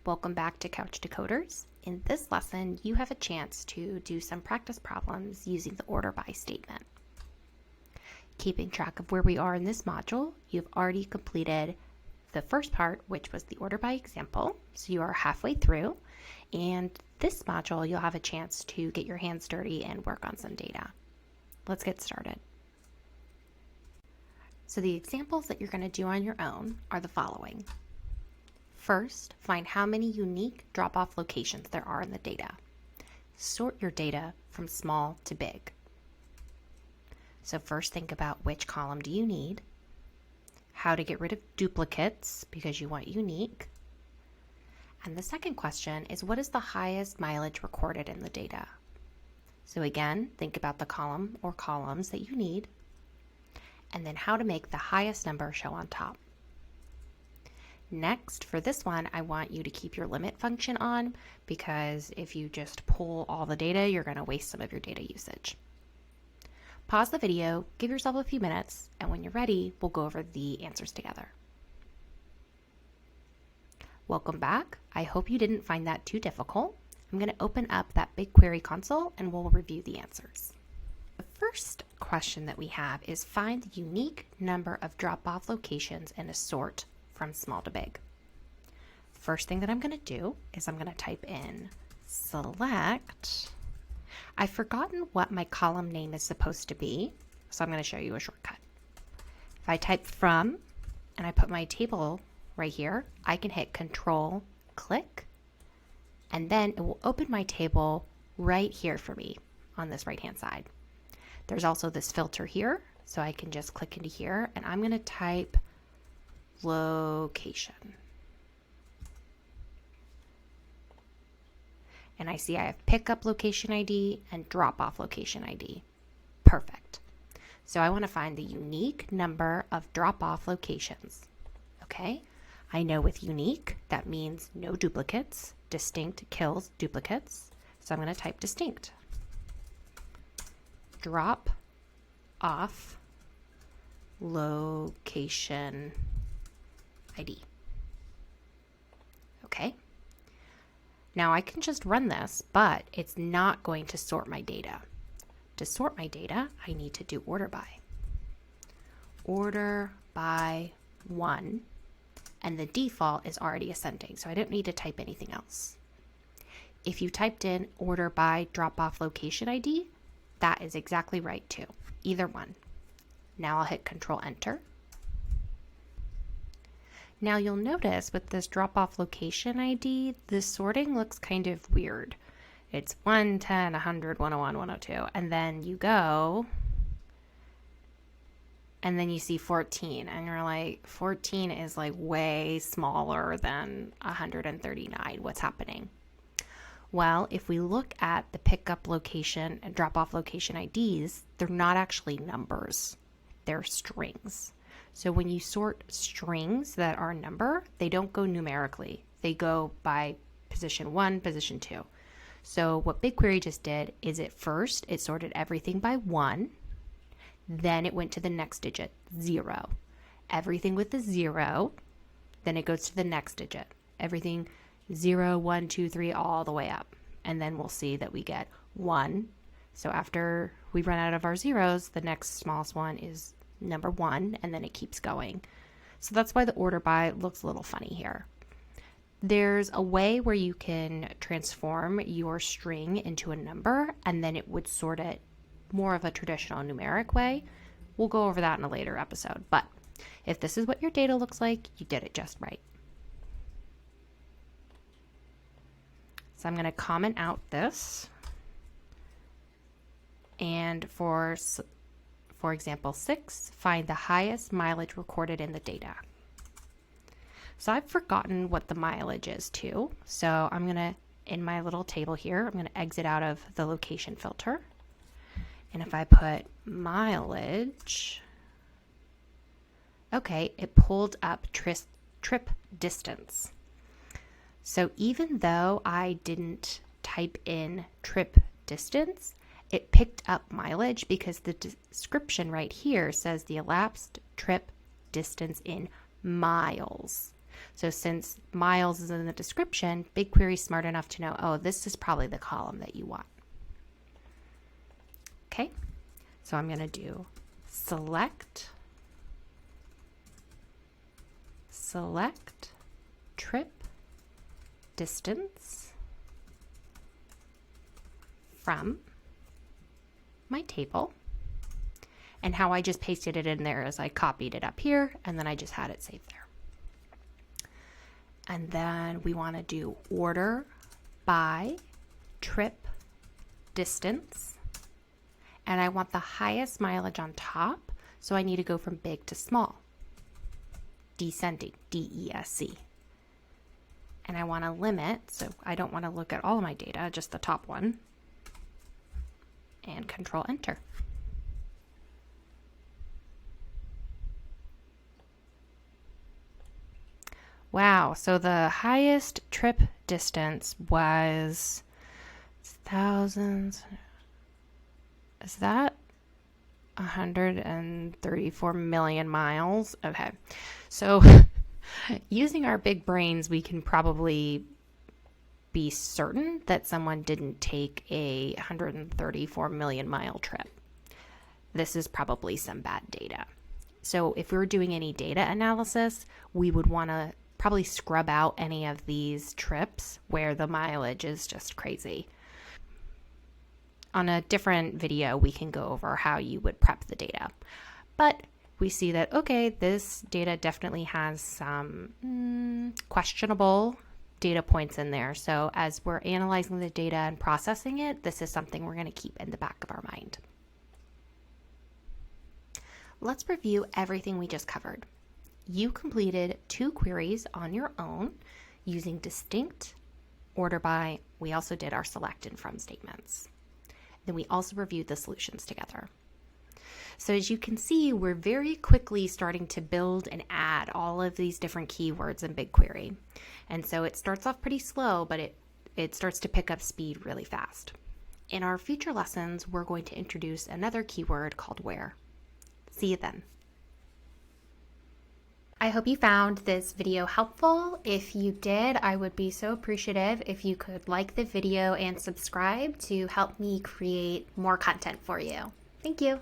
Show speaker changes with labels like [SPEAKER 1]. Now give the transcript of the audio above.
[SPEAKER 1] Welcome back to Couch Decoders. In this lesson, you have a chance to do some practice problems using the order by statement. Keeping track of where we are in this module, you've already completed the first part, which was the order by example, so you are halfway through. And this module, you'll have a chance to get your hands dirty and work on some data. Let's get started. So the examples that you're going to do on your own are the following. First, find how many unique drop-off locations there are in the data. Sort your data from small to big. So first think about which column do you need, how to get rid of duplicates because you want unique, and the second question is what is the highest mileage recorded in the data? So again, think about the column or columns that you need, and then how to make the highest number show on top. Next, for this one, I want you to keep your limit function on because if you just pull all the data, you're going to waste some of your data usage. Pause the video, give yourself a few minutes, and when you're ready, we'll go over the answers together. Welcome back. I hope you didn't find that too difficult. I'm going to open up that BigQuery console and we'll review the answers. The first question that we have is find the unique number of drop-off locations and a sort from small to big. First thing that I'm going to do is I'm going to type in select. I've forgotten what my column name is supposed to be, so I'm going to show you a shortcut. If I type from and I put my table right here, I can hit Control, click, and then it will open my table right here for me on this right-hand side. There's also this filter here, so I can just click into here, and I'm going to type location. And I see I have pickup location ID and drop-off location ID. Perfect. So I want to find the unique number of drop-off locations. Okay, I know with unique, that means no duplicates. Distinct kills duplicates. So I'm going to type distinct. Drop-off location ID. Okay. Now I can just run this, but it's not going to sort my data. To sort my data, I need to do order by. Order by 1, and the default is already ascending, so I don't need to type anything else. If you typed in order by drop-off location ID, that is exactly right too, either one. Now I'll hit Control Enter. Now you'll notice with this drop-off location ID, the sorting looks kind of weird. It's 1, 10, 100, 101, 102, and then you go, and then you see 14, and you're like, 14 is like way smaller than 139. What's happening? Well, if we look at the pickup location and drop-off location IDs, they're not actually numbers, they're strings. So when you sort strings that are a number, they don't go numerically. They go by position 1, position 2. So what BigQuery just did is it sorted everything by 1, then it went to the next digit, 0. Everything with the 0, then it goes to the next digit. Everything 0, 1, 2, 3, all the way up. And then we'll see that we get 1. So after we run out of our zeros, the next smallest one is number 1, and then it keeps going. So that's why the order by looks a little funny here. There's a way where you can transform your string into a number, and then it would sort it more of a traditional numeric way. We'll go over that in a later episode, but if this is what your data looks like, you did it just right. So I'm going to comment out this, and for example 6, find the highest mileage recorded in the data. So I've forgotten what the mileage is too. So I'm going to, in my little table here, I'm going to exit out of the location filter. And if I put mileage, okay, it pulled up trip distance. So even though I didn't type in trip distance, it picked up mileage because the description right here says the elapsed trip distance in miles. So since miles is in the description, BigQuery is smart enough to know, oh, this is probably the column that you want. Okay, so I'm going to do select trip distance from my table. And how I just pasted it in there is I copied it up here and then I just had it saved there. And then we want to do order by trip distance. And I want the highest mileage on top, so I need to go from big to small. Descending, DESC. And I want to limit, so I don't want to look at all of my data, just the top one. And Control Enter. Wow, so the highest trip distance was thousands. Is that 134 million miles? Okay, so using our big brains, we can probably be certain that someone didn't take a 134 million mile trip. This is probably some bad data. So if we were doing any data analysis, we would want to probably scrub out any of these trips where the mileage is just crazy. On a different video, we can go over how you would prep the data. But we see that, okay, this data definitely has some questionable data points in there. So as we're analyzing the data and processing it, this is something we're going to keep in the back of our mind. Let's review everything we just covered. You completed 2 queries on your own using distinct, order by. We also did our select and from statements. Then we also reviewed the solutions together. So as you can see, we're very quickly starting to build and add all of these different keywords in BigQuery. And so it starts off pretty slow, but it starts to pick up speed really fast. In our future lessons, we're going to introduce another keyword called where. See you then. I hope you found this video helpful. If you did, I would be so appreciative if you could like the video and subscribe to help me create more content for you. Thank you.